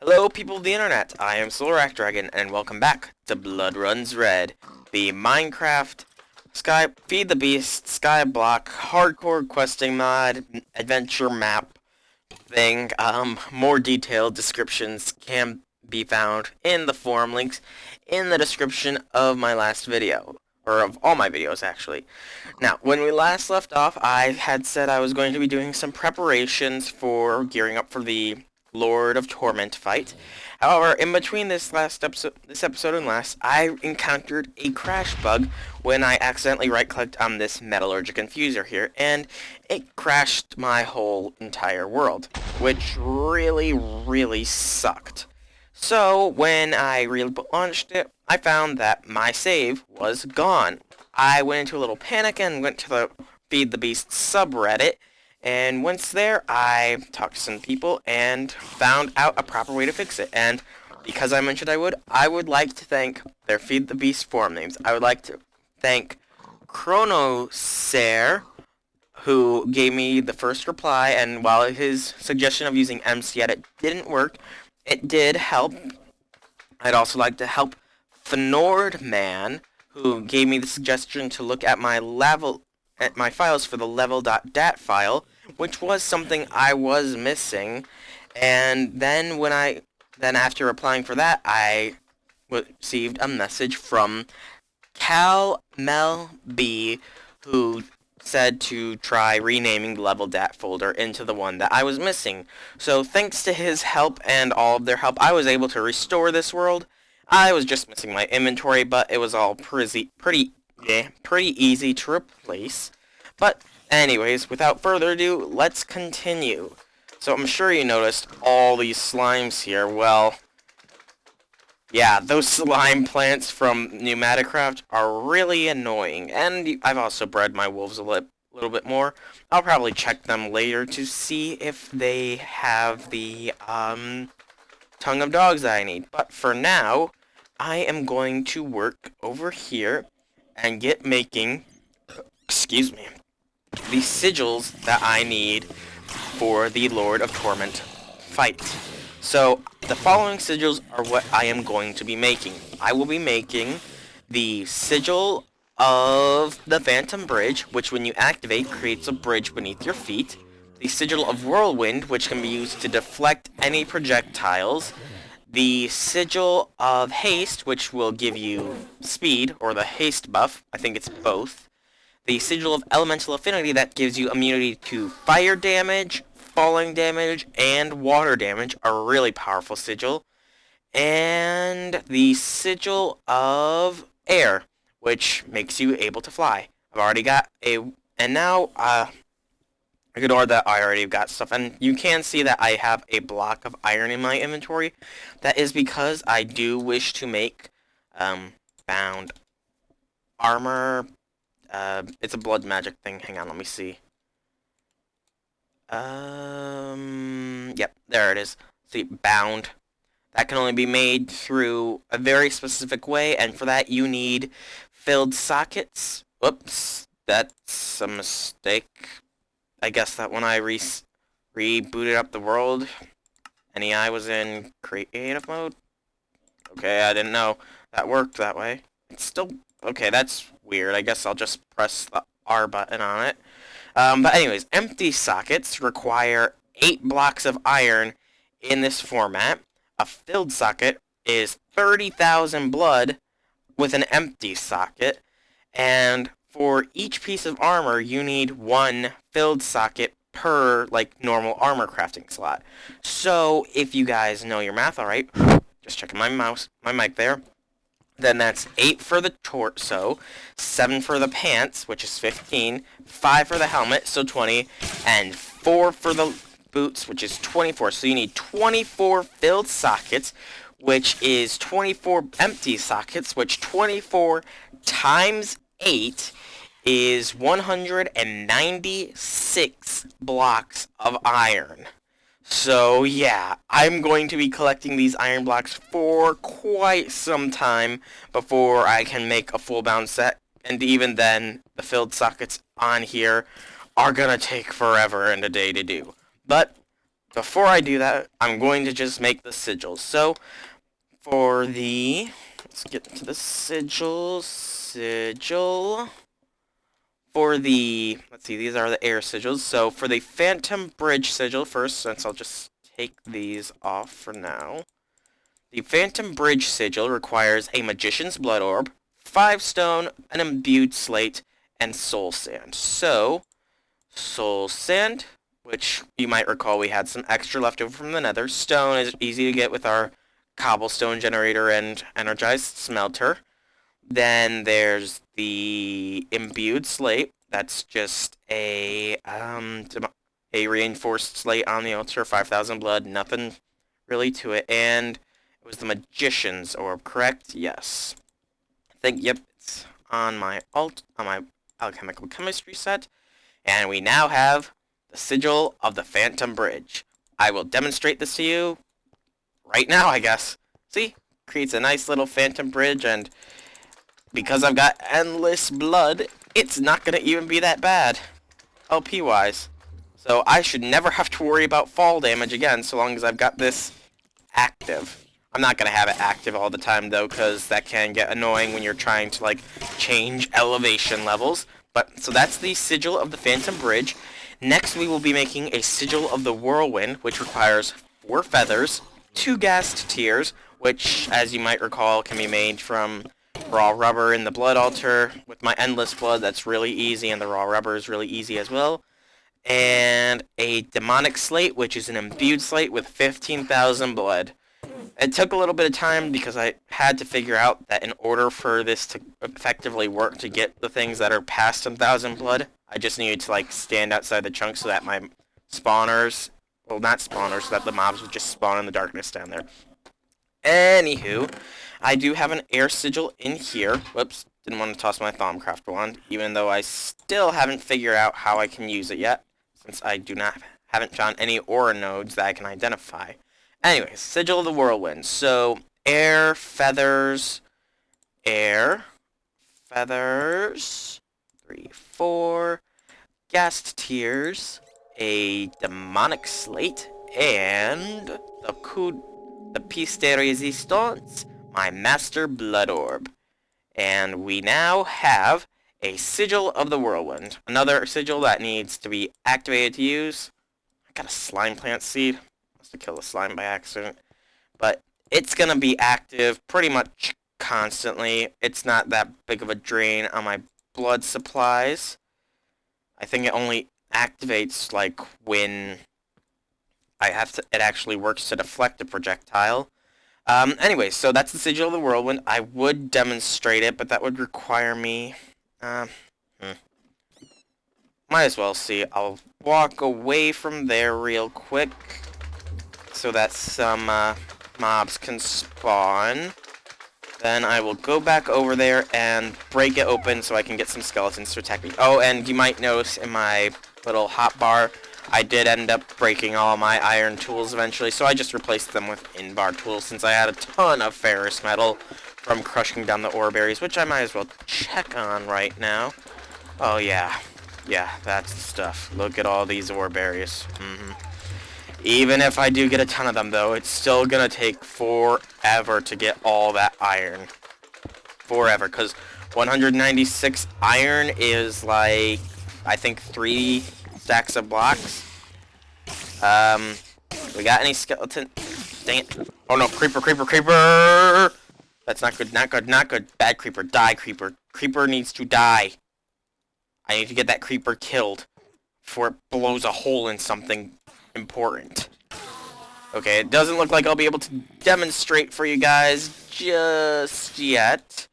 Hello people of the internet, I am Dragon, and welcome back to Blood Runs Red, the Minecraft Sky Feed the Beast, Skyblock, hardcore questing mod, adventure map thing. More detailed descriptions can be found in the forum links in the description of my last video, or of all my videos actually. Now, when we last left off, I had said I was going to be doing some preparations for gearing up for the Lord of Torment fight. However, in between this episode and last, I encountered a crash bug when I accidentally right-clicked on this metallurgic infuser here, and it crashed my whole entire world, which really sucked. So, when I relaunched it, I found that my save was gone. I went into a little panic and went to the Feed the Beast subreddit, and once there, I talked to some people and found out a proper way to fix it. And because I mentioned I would like to thank their Feed the Beast forum names. I would like to thank Kronoser, who gave me the first reply, and while his suggestion of using mcedit didn't work, it did help. I'd also like to help FnordMan, who gave me the suggestion to look at my files for the level.dat file, which was something I was missing. And then after applying for that, I received a message from calmelb, who said to try renaming the level.dat folder into the one that I was missing. So thanks to his help and all of their help, I was able to restore this world. I was just missing my inventory, but it was all pretty easy to replace. But anyways, without further ado, let's continue. So I'm sure you noticed all these slimes here. Well, yeah, those slime plants from Pneumaticraft are really annoying. And I've also bred my wolves a little bit more. I'll probably check them later to see if they have the tongue of dogs that I need. But for now, I am going to work over here and get making, excuse me, the sigils that I need for the Lord of Torment fight. So, the following sigils are what I am going to be making. I will be making the sigil of the Phantom Bridge, which when you activate creates a bridge beneath your feet. The sigil of Whirlwind, which can be used to deflect any projectiles. The sigil of Haste, which will give you speed, or the haste buff. I think it's both. The sigil of Elemental Affinity that gives you immunity to fire damage, falling damage, and water damage, a really powerful sigil. And the sigil of Air, which makes you able to fly. I've already got and now, ignore that I already got stuff, and you can see that I have a block of iron in my inventory. That is because I do wish to make, bound armor. It's a blood magic thing. Hang on, let me see. Yep, there it is. See, bound. That can only be made through a very specific way, and for that you need filled sockets. Whoops, that's a mistake. I guess that when I rebooted up the world, NEI was in creative mode. Okay, I didn't know that worked that way. It's still... okay, that's weird. I guess I'll just press the R button on it. But anyways, empty sockets require 8 blocks of iron in this format. A filled socket is 30,000 blood with an empty socket. And for each piece of armor, you need 1 filled socket per, like, normal armor crafting slot. So, if you guys know your math alright, just checking my mic there. Then that's 8 for the torso, 7 for the pants, which is 15, 5 for the helmet, so 20, and 4 for the boots, which is 24. So you need 24 filled sockets, which is 24 empty sockets, which 24 times 8 is 196 blocks of iron. So yeah, I'm going to be collecting these iron blocks for quite some time before I can make a full bound set, and even then, the filled sockets on here are gonna take forever and a day to do. But before I do that, I'm going to just make the sigils. So, for the... let's get into the sigil. For the... let's see, these are the air sigils. So, for the Phantom Bridge sigil first, since I'll just take these off for now. The Phantom Bridge sigil requires a Magician's Blood Orb, 5 stone, an imbued slate, and soul sand. So, soul sand, which you might recall we had some extra left over from the nether. Stone is easy to get with our cobblestone generator and energized smelter. Then there's the imbued slate. That's just a reinforced slate on the altar, 5,000 blood, nothing really to it. And it was the Magician's Orb, correct? Yes. I think, yep, it's on my alchemical chemistry set. And we now have the Sigil of the Phantom Bridge. I will demonstrate this to you right now, I guess. See? Creates a nice little Phantom Bridge, and because I've got endless blood, it's not going to even be that bad, LP-wise. So I should never have to worry about fall damage again, so long as I've got this active. I'm not going to have it active all the time, though, because that can get annoying when you're trying to, like, change elevation levels. But, so that's the Sigil of the Phantom Bridge. Next, we will be making a Sigil of the Whirlwind, which requires 4 feathers, 2 ghast tears, which, as you might recall, can be made from raw rubber in the blood altar. With my endless blood, that's really easy, and the raw rubber is really easy as well. And a demonic slate, which is an imbued slate with 15,000 blood. It took a little bit of time because I had to figure out that in order for this to effectively work to get the things that are past 10,000 blood, I just needed to, like, stand outside the chunk so that my spawners, well, not spawners, so that the mobs would just spawn in the darkness down there. Anywho, I do have an air sigil in here. Whoops, didn't want to toss my Thaumcraft wand, even though I still haven't figured out how I can use it yet, since I haven't found any aura nodes that I can identify. Anyways, Sigil of the Whirlwind. So, air, feathers, 3, 4, ghast tears, a demonic slate, and the piece de resistance, my master blood orb. And we now have a Sigil of the Whirlwind. Another sigil that needs to be activated to use. I got a slime plant seed. To kill the slime by accident, but it's gonna be active pretty much constantly. It's not that big of a drain on my blood supplies. I think it only activates like when it actually works to deflect a projectile. Anyway, so that's the Sigil of the Whirlwind. I would demonstrate it, but that would require me might as well see. I'll walk away from there real quick so that some mobs can spawn. Then I will go back over there and break it open so I can get some skeletons to attack me. Oh, and you might notice in my little hotbar, I did end up breaking all my iron tools eventually, so I just replaced them with in-bar tools since I had a ton of ferrous metal from crushing down the ore berries, which I might as well check on right now. Oh, yeah. Yeah, that's the stuff. Look at all these ore berries. Even if I do get a ton of them, though, it's still gonna take forever to get all that iron. Forever, because 196 iron is like, I think 3 stacks of blocks. We got any skeleton? Dang it. Oh no, creeper, creeper, creeper! That's not good, not good, not good. Bad creeper, die creeper. Creeper needs to die. I need to get that creeper killed before it blows a hole in something important. Okay, it doesn't look like I'll be able to demonstrate for you guys just yet.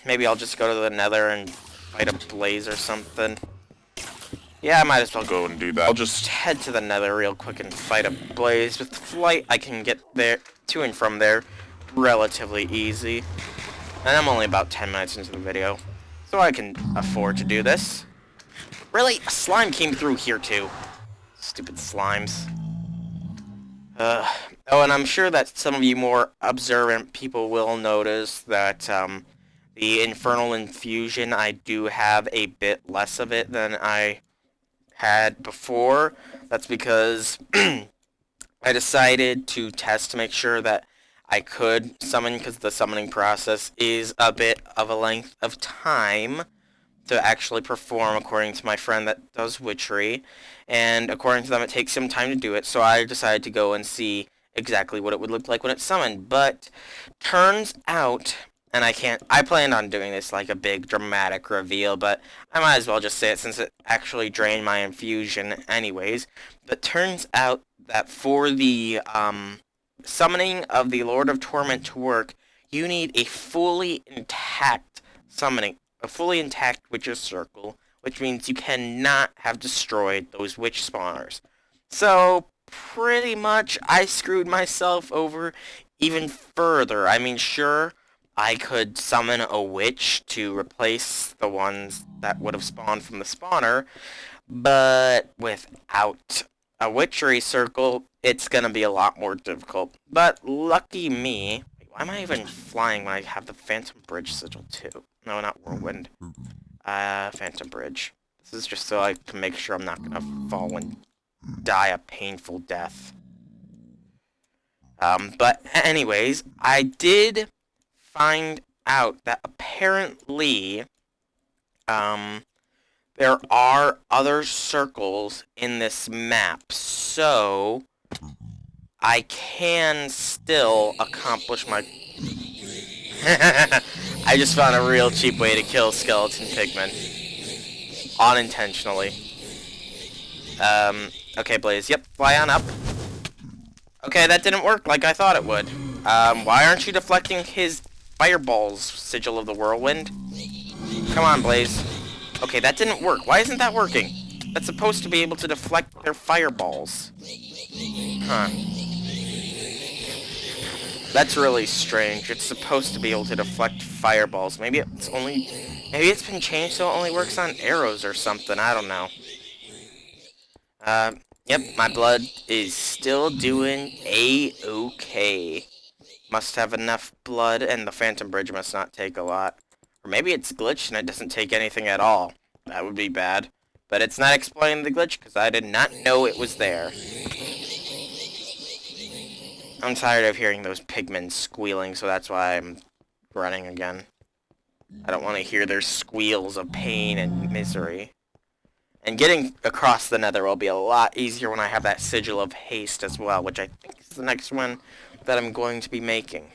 Maybe I'll just go to the nether and fight a blaze or something. Yeah, I might as well go and do that. I'll just head to the nether real quick and fight a blaze. With flight, I can get there to and from there relatively easy. And I'm only about 10 minutes into the video, so I can afford to do this. Really? A slime came through here too. Stupid slimes. Oh, and I'm sure that some of you more observant people will notice that the Infernal Infusion, I do have a bit less of it than I had before. That's because I decided to test to make sure that I could summon, because the summoning process is a bit of a length of time to actually perform, according to my friend that does witchery, and according to them it takes some time to do it, so I decided to go and see exactly what it would look like when it's summoned. But turns out, and I planned on doing this like a big dramatic reveal, but I might as well just say it since it actually drained my infusion anyways. But turns out that for the summoning of the Lord of Torment to work, you need a fully intact witch's circle, which means you cannot have destroyed those witch spawners. So, pretty much, I screwed myself over even further. I mean, sure, I could summon a witch to replace the ones that would have spawned from the spawner, but without a witchery circle, it's gonna be a lot more difficult. But lucky me, why am I even flying when I have the Phantom Bridge sigil too? No, not Whirlwind. Phantom Bridge. This is just so I can make sure I'm not gonna fall and die a painful death. But anyways, I did find out that apparently, there are other circles in this map, so I can still accomplish my... I just found a real cheap way to kill skeleton pigmen. Unintentionally. Okay, Blaze. Yep, fly on up. Okay, that didn't work like I thought it would. Why aren't you deflecting his fireballs, Sigil of the Whirlwind? Come on, Blaze. Okay, that didn't work. Why isn't that working? That's supposed to be able to deflect their fireballs. Huh. That's really strange. It's supposed to be able to deflect fireballs. Maybe it's been changed so it only works on arrows or something. I don't know. Yep, my blood is still doing A-okay. Must have enough blood, and the Phantom Bridge must not take a lot. Or maybe it's glitched and it doesn't take anything at all. That would be bad. But it's not explaining the glitch, because I did not know it was there. I'm tired of hearing those pigmen squealing, so that's why I'm running again. I don't want to hear their squeals of pain and misery. And getting across the nether will be a lot easier when I have that Sigil of Haste as well, which I think is the next one that I'm going to be making.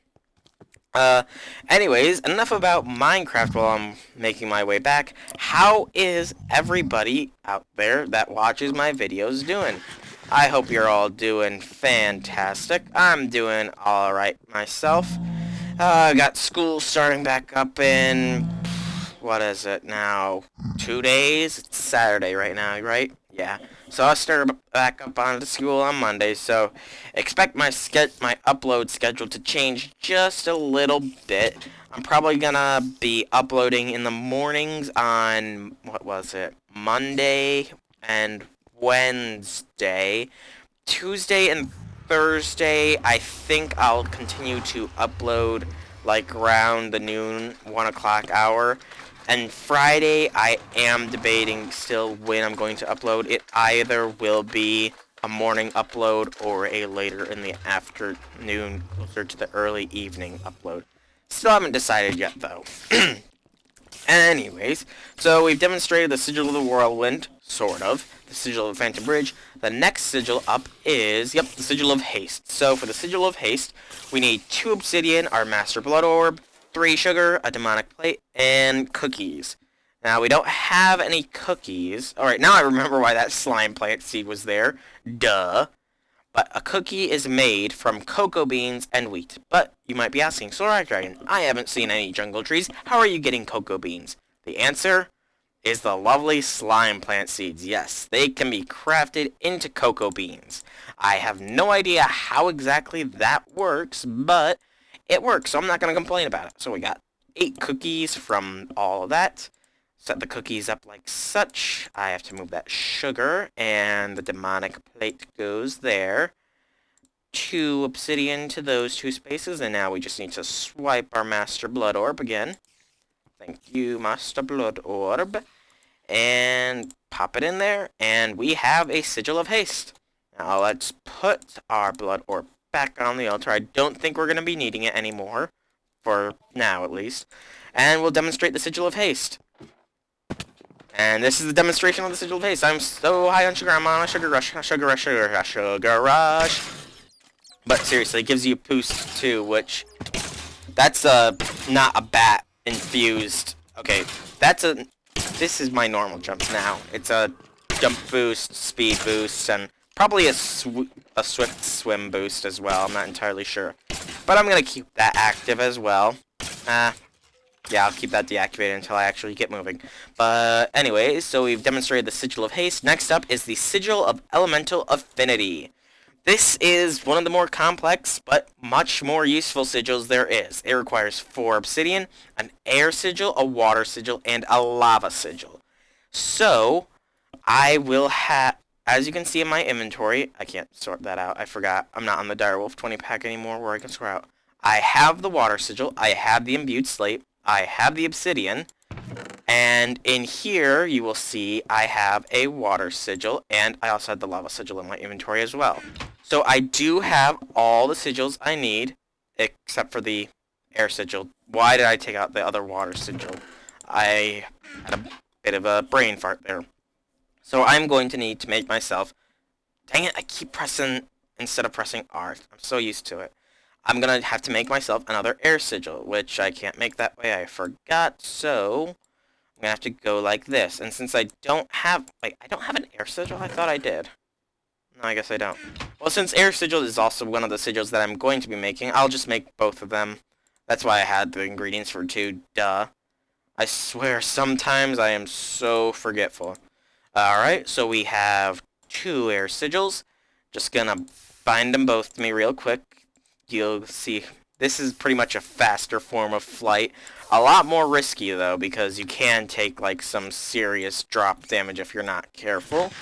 Anyways, enough about Minecraft while I'm making my way back. How is everybody out there that watches my videos doing? I hope you're all doing fantastic. I'm doing alright myself. I got school starting back up in... what is it now? 2 days? It's Saturday right now, right? Yeah. So I'll start back up on the school on Monday, so expect my upload schedule to change just a little bit. I'm probably gonna be uploading in the mornings on, what was it, Monday and Wednesday. Tuesday and Thursday, I think I'll continue to upload like around the noon, 1 o'clock hour. And Friday, I am debating still when I'm going to upload. It either will be a morning upload or a later in the afternoon, closer to the early evening upload. Still haven't decided yet, though. Anyways, so we've demonstrated the Sigil of the Whirlwind, sort of. The Sigil of the Phantom Bridge. The next sigil up is, yep, the Sigil of Haste. So for the Sigil of Haste, we need 2 obsidian, our Master Blood Orb, 3 sugar, a demonic plate, and cookies. Now, we don't have any cookies. Alright, now I remember why that slime plant seed was there. Duh. But a cookie is made from cocoa beans and wheat. But you might be asking, Solar Dragon, I haven't seen any jungle trees. How are you getting cocoa beans? The answer is the lovely slime plant seeds. Yes, they can be crafted into cocoa beans. I have no idea how exactly that works, but it works, so I'm not going to complain about it. So we got 8 cookies from all of that. Set the cookies up like such. I have to move that sugar, and the demonic plate goes there. 2 obsidian to those 2 spaces, and now we just need to swipe our Master Blood Orb again. Thank you, Master Blood Orb. and pop it in there, and we have a Sigil of Haste. Now let's put our blood orb back on the altar. I don't think we're going to be needing it anymore, for now at least. And we'll demonstrate the Sigil of Haste. And this is the demonstration of the Sigil of Haste. I'm so high on sugar, I'm on a sugar rush, sugar rush, sugar rush, sugar rush. But seriously, it gives you a boost too, which, that's not a bat infused. Okay, this is my normal jump now. It's a jump boost, speed boost, and probably a swift swim boost as well. I'm not entirely sure. But I'm going to keep that active as well. Yeah, I'll keep that deactivated until I actually get moving. But anyways, so we've demonstrated the Sigil of Haste. Next up is the Sigil of Elemental Affinity. This is one of the more complex, but much more useful sigils there is. It requires 4 obsidian, an air sigil, a water sigil, and a lava sigil. So, I will have, as you can see in my inventory, I can't sort that out, I forgot, I'm not on the Direwolf 20 pack anymore where I can sort out. I have the water sigil, I have the imbued slate, I have the obsidian, and in here you will see I have a water sigil, and I also have the lava sigil in my inventory as well. So I do have all the sigils I need, except for the air sigil. Why did I take out the other water sigil? I had a bit of a brain fart there. So I'm going to need to make myself... Dang it, I keep pressing instead of pressing R. I'm so used to it. I'm going to have to make myself another air sigil, which I can't make that way. I forgot, so... I'm going to have to go like this. And since I don't have... Wait, I don't have an air sigil? I thought I did. No, I guess I don't. Well, since air sigil is also one of the sigils that I'm going to be making, I'll just make both of them. That's why I had the ingredients for 2, duh. I swear, sometimes I am so forgetful. Alright, so we have 2 air sigils. Just gonna bind them both to me real quick. You'll see, this is pretty much a faster form of flight. A lot more risky, though, because you can take, like, some serious drop damage if you're not careful.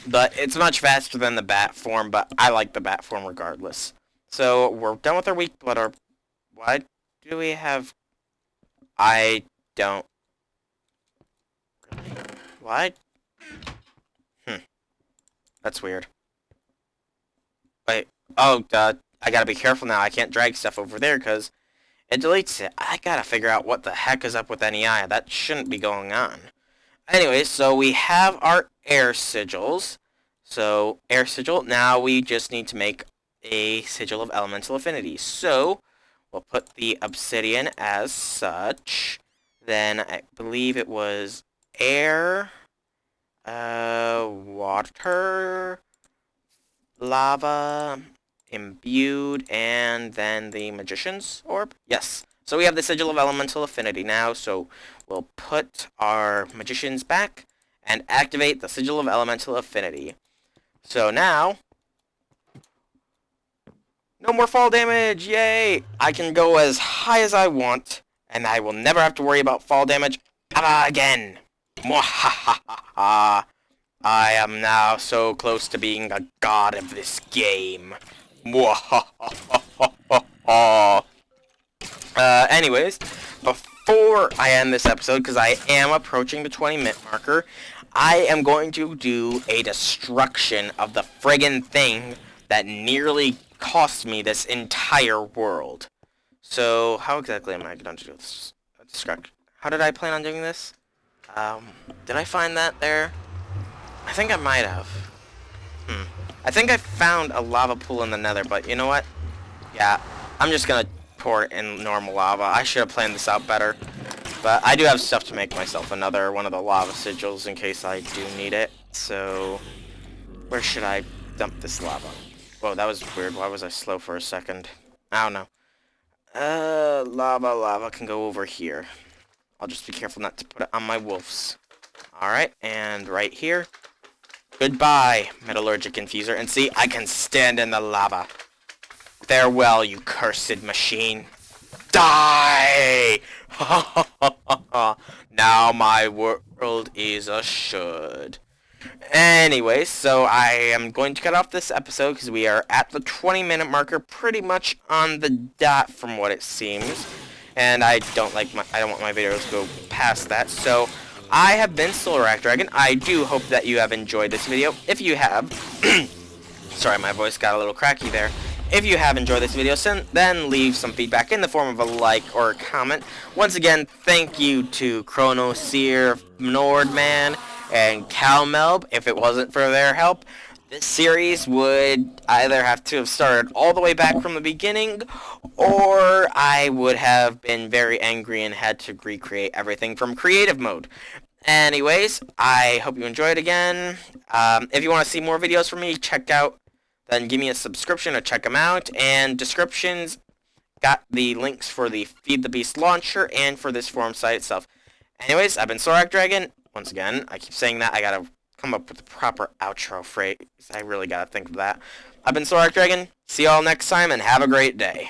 But it's much faster than the bat form, but I like the bat form regardless. So, we're done with our weak blood orb. Why do we have... I don't... Really? Why? That's weird. Wait. Oh, duh. I gotta be careful now. I can't drag stuff over there, because it deletes it. I gotta figure out what the heck is up with NEI. That shouldn't be going on. Anyway, so we have our air sigils. So, air sigil. Now we just need to make a sigil of elemental affinity. So, we'll put the obsidian as such. Then, I believe it was air, water, lava, imbued, and then the magician's orb. Yes. So we have the sigil of elemental affinity now, so we'll put our magicians back and activate the sigil of elemental affinity. So now, no more fall damage, yay! I can go as high as I want, and I will never have to worry about fall damage ever again. Mwahahaha! I am now so close to being the god of this game. Mwahahaha! Anyways, before I end this episode, because I am approaching the 20-minute marker, I am going to do a destruction of the friggin' thing that nearly cost me this entire world. So, how exactly am I going to do this? How did I plan on doing this? Did I find that there? I think I might have. I think I found a lava pool in the nether, but you know what? Yeah, I'm just gonna pour it in normal lava. I should have planned this out better. But I do have stuff to make myself another one of the lava sigils in case I do need it. So, where should I dump this lava? Whoa, that was weird. Why was I slow for a second? I don't know. Lava can go over here. I'll just be careful not to put it on my wolves. Alright, and right here. Goodbye, metallurgic infuser. And see, I can stand in the lava. Farewell, you cursed machine. Die! Now my world is assured. Anyway, so I am going to cut off this episode because we are at the 20-minute marker, pretty much on the dot from what it seems. And I don't want my videos to go past that, so I have been Solar Dragon. I do hope that you have enjoyed this video. If you have, sorry, my voice got a little cracky there. If you have enjoyed this video, then leave some feedback in the form of a like or a comment. Once again, thank you to Kronoser, FnordMan, and calmelb. If it wasn't for their help, this series would either have to have started all the way back from the beginning, or I would have been very angry and had to recreate everything from creative mode. Anyways, I hope you enjoyed again. If you want to see more videos from me, then give me a subscription or check them out. And descriptions got the links for the Feed the Beast launcher and for this forum site itself. Anyways, I've been Sorak Dragon. Once again, I keep saying that. I gotta come up with the proper outro phrase. I really gotta think of that. I've been Sorak Dragon. See y'all next time and have a great day.